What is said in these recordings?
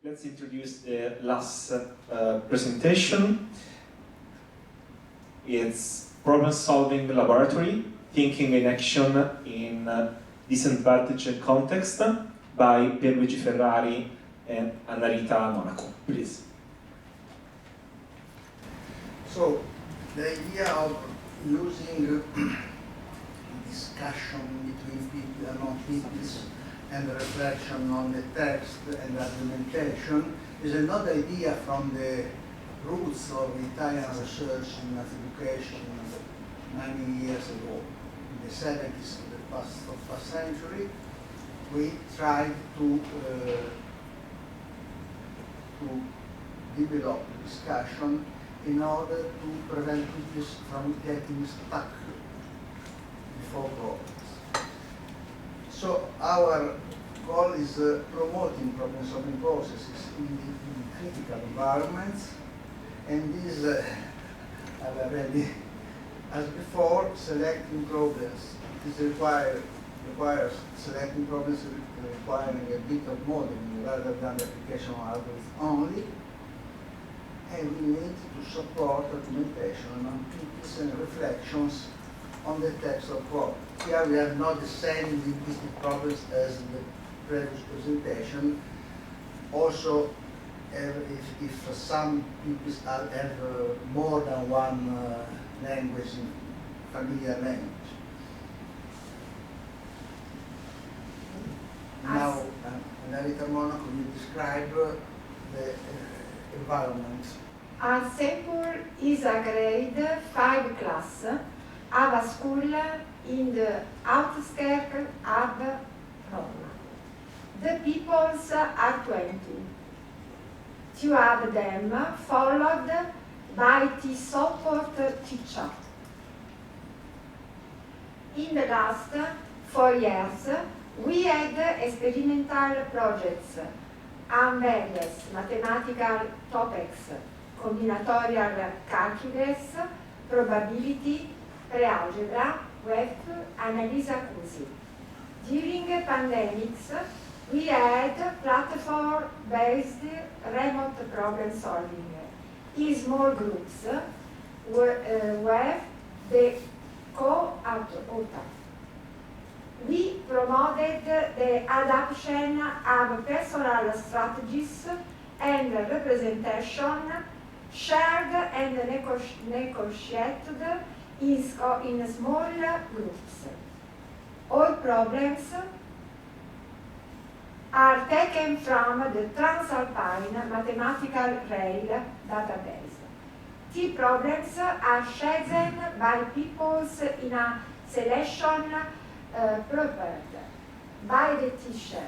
let's introduce the last presentation. It's problem-solving laboratory, thinking in action in disadvantaged context by Pierluigi Ferrari and Annarita Monaco. Please. So, the idea of using discussion between people and non-peoples and reflection on the text and argumentation is another idea from the roots of Italian research in math education many years ago. In the 70s of the past century, we tried to develop discussion in order to prevent pupils from getting stuck before problems. So our goal is promoting problem-solving processes in critical environments, and this, already, as before, selecting problems. This requires selecting problems requiring a bit of modeling rather than the application of algorithms only, and we need to support documentation on pieces and reflections on the text of problems. Here we have not the same linguistic problems as the previous presentation. Also, if some people have more than one language, familiar language. Now, Annarita Monaco will describe the environment. A sample is a grade 5 class of a school in the outskirts of Rome. The peoples are 20. Two of them followed by the support teacher. In the last 4 years, we had experimental projects on various mathematical topics, combinatorial calculus, probability, pre-algebra, web, analysis accusi. During pandemics, we had platform-based remote problem solving in small groups where the co-author. We promoted the adoption of personal strategies and representation shared and negotiated in small groups. All problems are taken from the Transalpine Mathematical Rail database. The problems are chosen by peoples in a selection prepared by the teacher.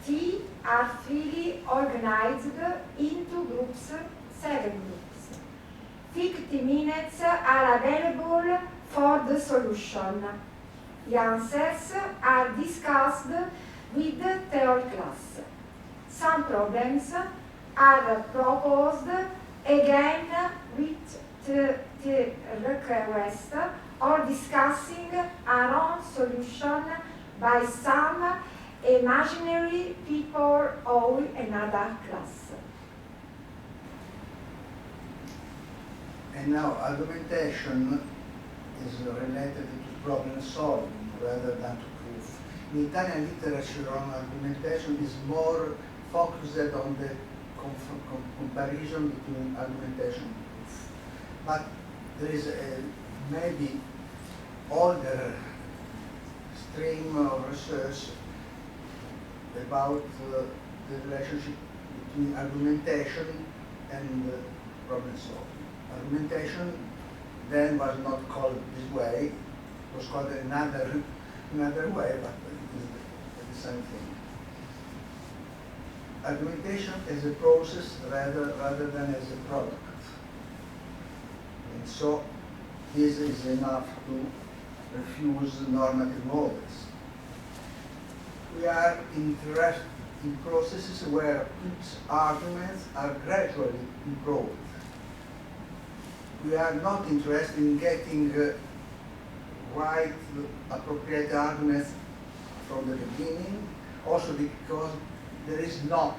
T are freely organized into groups, 7 groups. 50 minutes are available for the solution. The answers are discussed with the third class. Some problems are proposed again with the request or discussing our own solution by some imaginary people or another class. And now argumentation is related to problem solving rather than to proof. In Italian literature on argumentation is more focused on the comparison between argumentation and proof. But there is maybe older stream of research about the relationship between argumentation and problem solving. Argumentation then was not called this way, it was called another way, but it is the same thing. Argumentation as a process rather than as a product. And so this is enough to refuse normative models. We are interested in processes where each arguments are gradually improved. We are not interested in getting right, appropriate arguments from the beginning, also because there is not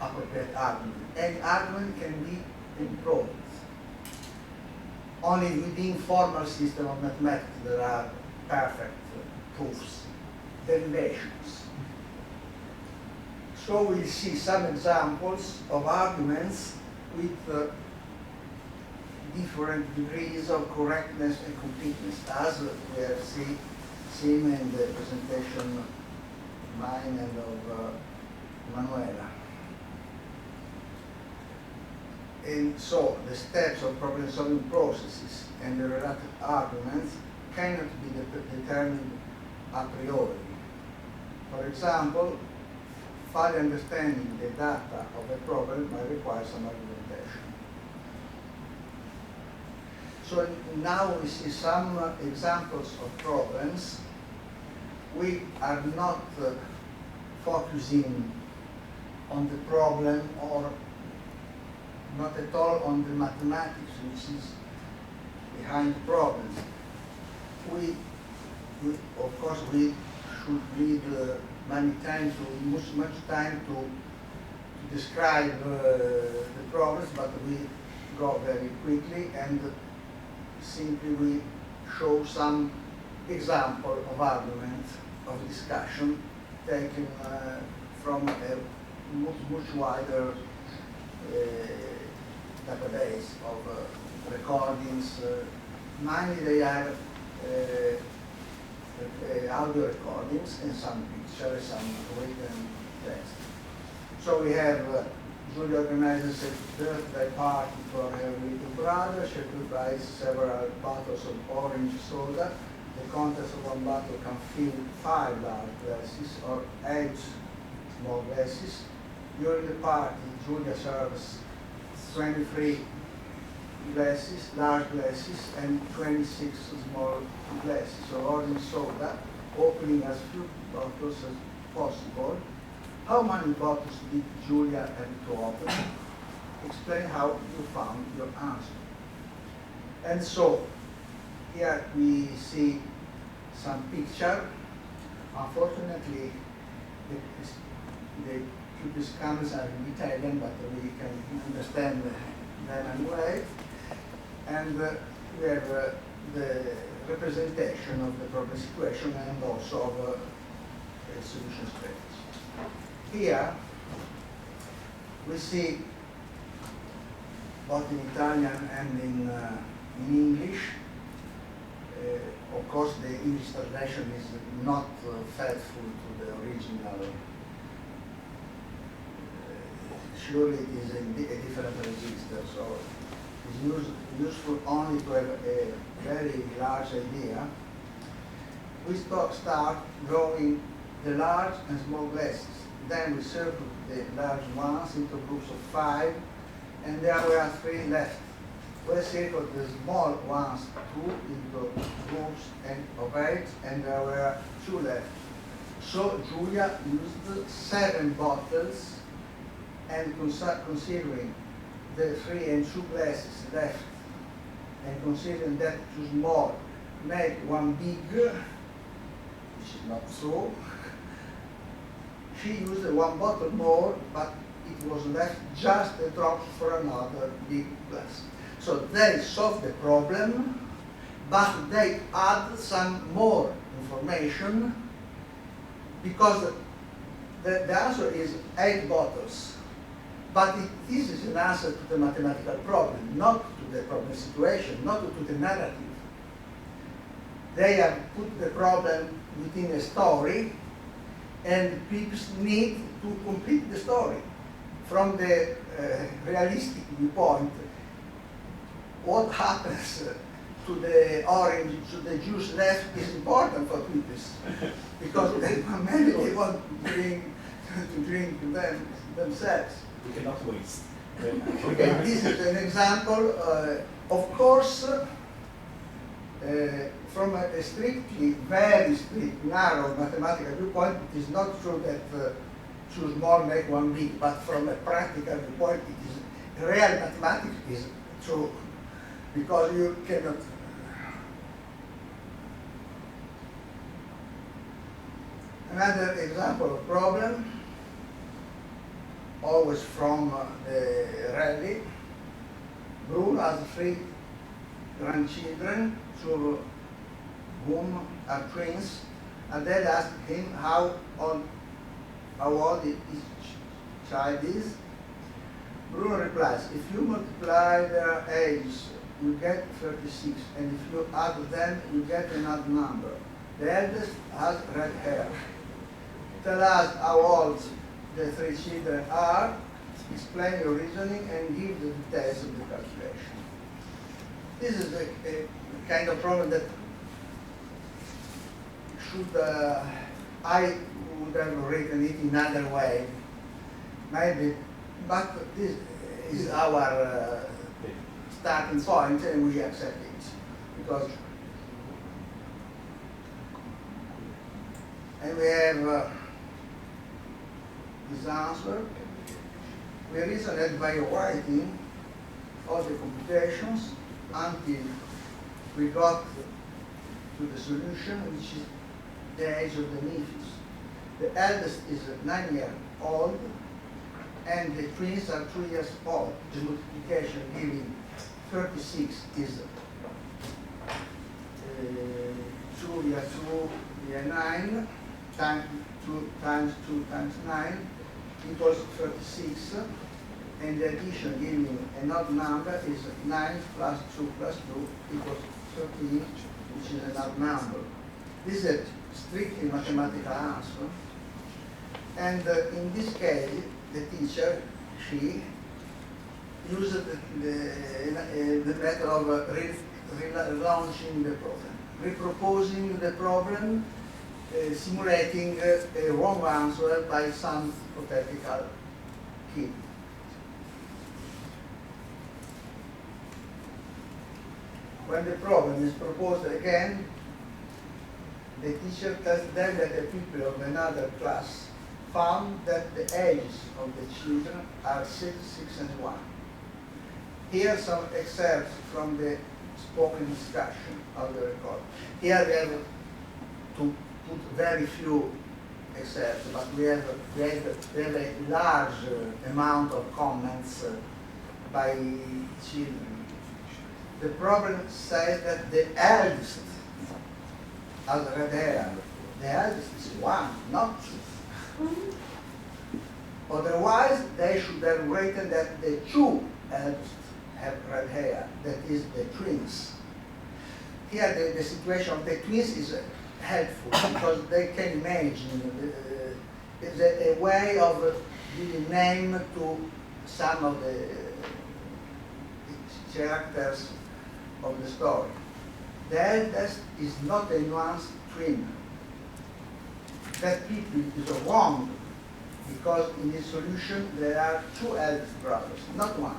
appropriate argument. Any argument can be improved. Only within formal system of mathematics there are perfect proofs, derivations. So we'll see some examples of arguments with different degrees of correctness and completeness, as we have seen in the presentation mine and of Manuela. And so the steps of problem-solving processes and the related arguments cannot be determined a priori. For example, fully understanding the data of a problem might require some argumentation. So now we see some examples of problems. We are not focusing on the problem or not at all on the mathematics which is behind the problems. Of course, we should need many times, much time to describe the problems, but we go very quickly and simply we show some example of argument, of discussion taken from a much wider database of recordings. Mainly they are audio recordings and some pictures, some written text. So we have Julia organizes a birthday party for her little brother. She buys several bottles of orange soda. The contents of one bottle can fill 5 large glasses or 8 small glasses. During the party, Julia serves 23 glasses, large glasses, and 26 small glasses. So orange soda, opening as few bottles as possible. How many bottles did Julia have to open? Explain how you found your answer. And so, here we see some picture. Unfortunately, the cubist comments are in Italian, but we can understand them anyway. And we have the representation of the problem situation and also of a solution strategy. Here, we see both in Italian and in English. Of course, the English translation is not faithful to the original. Surely it is a different register, so it's useful only to have a very large idea. We start drawing the large and small glasses. Then we circle the large ones into groups of 5, and there were 3 left. We circled the small ones 2 into groups of 8, and there were 2 left. So Julia used 7 bottles, and considering the 3 and 2 glasses left, and considering that 2 small make 1 big, which is not true, she used 1 bottle more, but it was left just a drop for another big glass. So they solved the problem, but they add some more information because the answer is 8 bottles. But this is an answer to the mathematical problem, not to the problem situation, not to the narrative. They have put the problem within a story, and people need to complete the story. From the realistic viewpoint, what happens to the orange, to the juice left is important for people, because maybe they want to drink themselves. We cannot waste. Okay, this is an example. Of course, from a strictly, very strict, narrow mathematical viewpoint, it is not true that 2 small make 1 big, but from a practical viewpoint, it is real mathematics is true, because you cannot. Another example of problem always from the rally. Bruno has 3 grandchildren, 2 of whom are twins. Adele asked him how old each child is. Bruno replies, if you multiply their ages, you get 36, and if you add them, you get another number. The eldest has red hair. Tell us how old the 3 children are, explain your reasoning, and give the details of the calculation. This is a kind of problem that I would have written it in another way, maybe, but this is our starting point, and we accept it, because and we have this answer. We reasoned by writing all the computations until we got to the solution, which is the age of the nephews. The eldest is 9 years old, and the twins are 2 years old. The multiplication giving 36 is 2 year 2 year 9 times 2 times 2 times 9 equals 36, and the addition giving an odd number is 9 plus 2 plus 2 equals 13, which is an odd number. This is a strictly mathematical answer, and in this case, the teacher, she, used the method of relaunching the problem, reproposing the problem, simulating a wrong answer by some hypothetical kid. When the problem is proposed again, the teacher tells them that the people of another class found that the ages of the children are 6, 6, and 1. Here some excerpts from the spoken discussion of the record. Here we have to put very few excerpts, but we have a large amount of comments by children. The problem says that the eldest has red hair. The eldest is 1, not 2. Otherwise, they should have written that the 2 eldest have red hair, that is the twins. Here the situation of the twins is helpful because they can imagine, it's a way of giving name to some of the characters of the story. The eldest is not a nuanced twin. That people is wrong because in the solution there are 2 eldest brothers, not 1.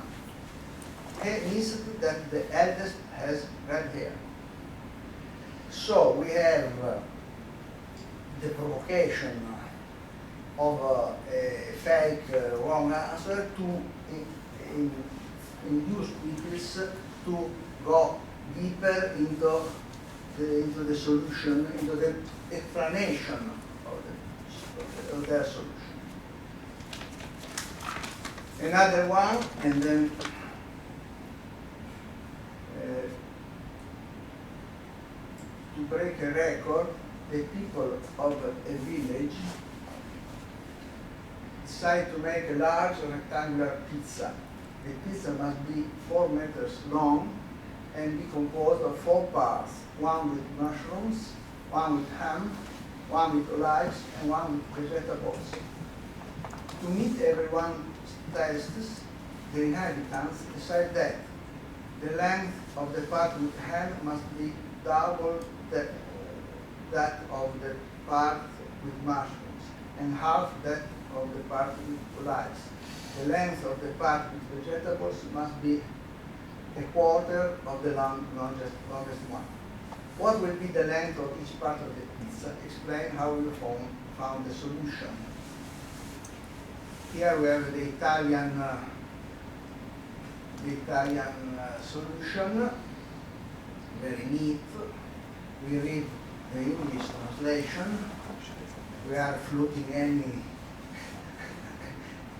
It means that the eldest has red hair. So we have the provocation of a fake wrong answer to induce people to go deeper into the solution, into the explanation of their solution. Another one, and then to break a record, the people of a village decide to make a large rectangular pizza. The pizza must be 4 meters long and be composed of 4 parts, 1 with mushrooms, 1 with ham, 1 with olives, and 1 with vegetables. To meet everyone's tastes, the inhabitants decide that the length of the part with ham must be double that of the part with mushrooms, and half that of the part with olives. The length of the part with vegetables must be a quarter of the longest one. What will be the length of each part of the pizza? Explain how you found the solution. Here we have the Italian solution, very neat. We read the English translation. We are fluting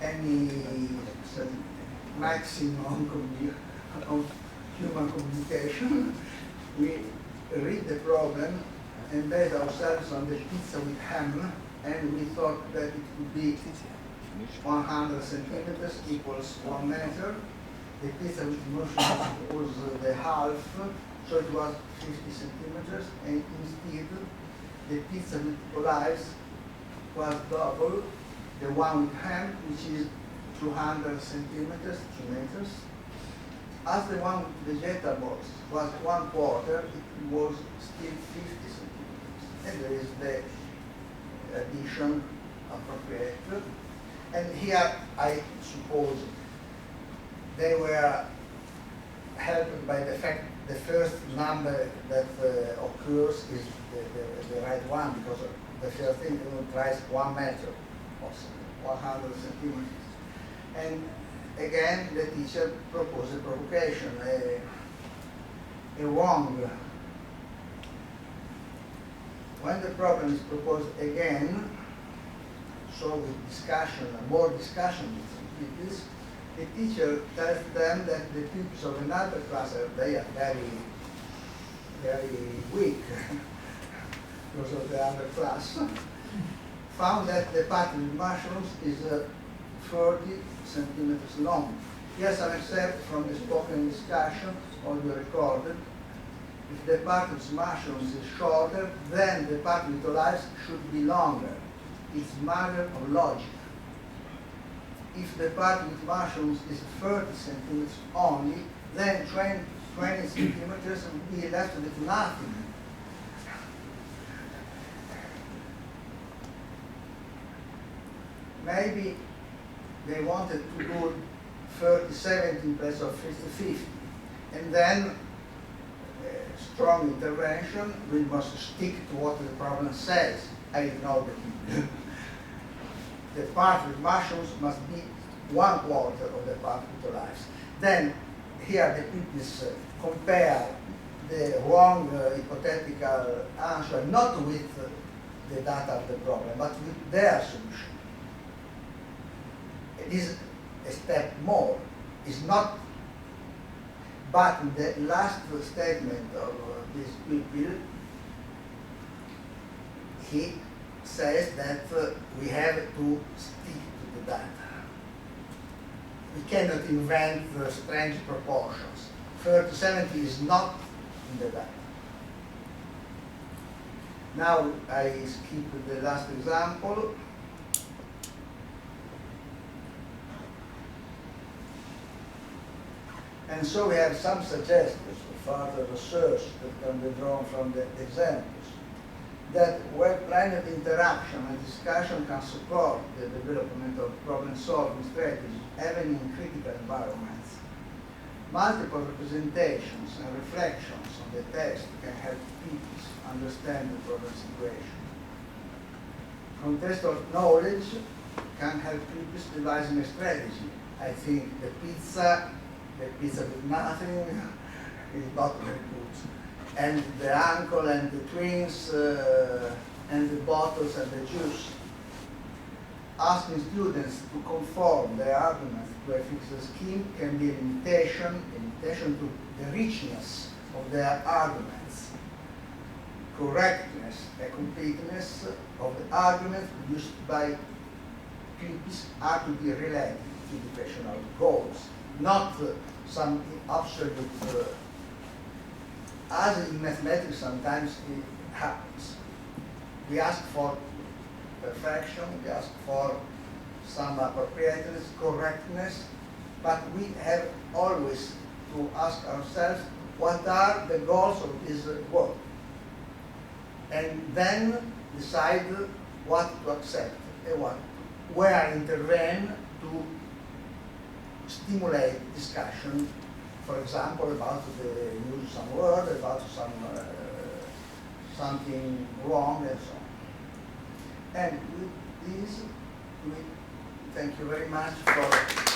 any maximum of human communication. We read the problem and base ourselves on the pizza with ham, and we thought that it would be 100 centimeters equals 1 meter. The pizza with motion was the half, so it was 50 centimeters, and instead the pizza with olives was double the one with ham, which is 200 centimeters, 2 meters. As the one with vegetables was 1/4, it was still 50 centimeters. And there is the addition appropriate. And here, I suppose, they were helped by the fact the first number that occurs is the right one, because the first thing implies 1 meter, possibly 100 centimeters. And again, the teacher proposed a provocation, a wrong. When the problem is proposed again, so with discussion, more discussion with some pupils, the teacher tells them that the pupils of another class they are very, very weak because of the other class, found that the part with mushrooms is 30 centimeters long. Here's an excerpt from the spoken discussion, audio recorded. If the part with mushrooms is shorter, then the part with olives should be longer. It's a matter of logic. If the part with mushrooms is 30 centimeters only, then 20 centimeters will be left with nothing. Maybe they wanted to do 30-70 in place of 50-50. And then strong intervention, we must stick to what the problem says. I know that the part with mushrooms must be 1/4 of the part with olives. Then here the pupils compare the wrong hypothetical answer not with the data of the problem, but with their solution. It is a step more. It's not, but the last statement of this pupil, he says that we have to stick to the data. We cannot invent strange proportions. 30-70 is not in the data. Now I skip the last example. And so we have some suggestions for further research that can be drawn from the examples. That well-planned interaction and discussion can support the development of problem-solving strategies, even in critical environments. Multiple representations and reflections on the text can help pupils understand the problem situation. Contextual knowledge can help pupils devising a strategy. I think the pizza with nothing is not very good. And the uncle and the twins and the bottles and the juice. Asking students to conform their arguments to a fixed scheme can be an invitation to the richness of their arguments. Correctness and completeness of the arguments used by pupils are to be related to educational goals, not some absolute, as in mathematics sometimes it happens. We ask for perfection, we ask for some appropriateness, correctness, but we have always to ask ourselves what are the goals of this work, and then decide what to accept and where intervene to stimulate discussion, for example, about the use of some word, about something wrong, and so on. And with this, we thank you very much for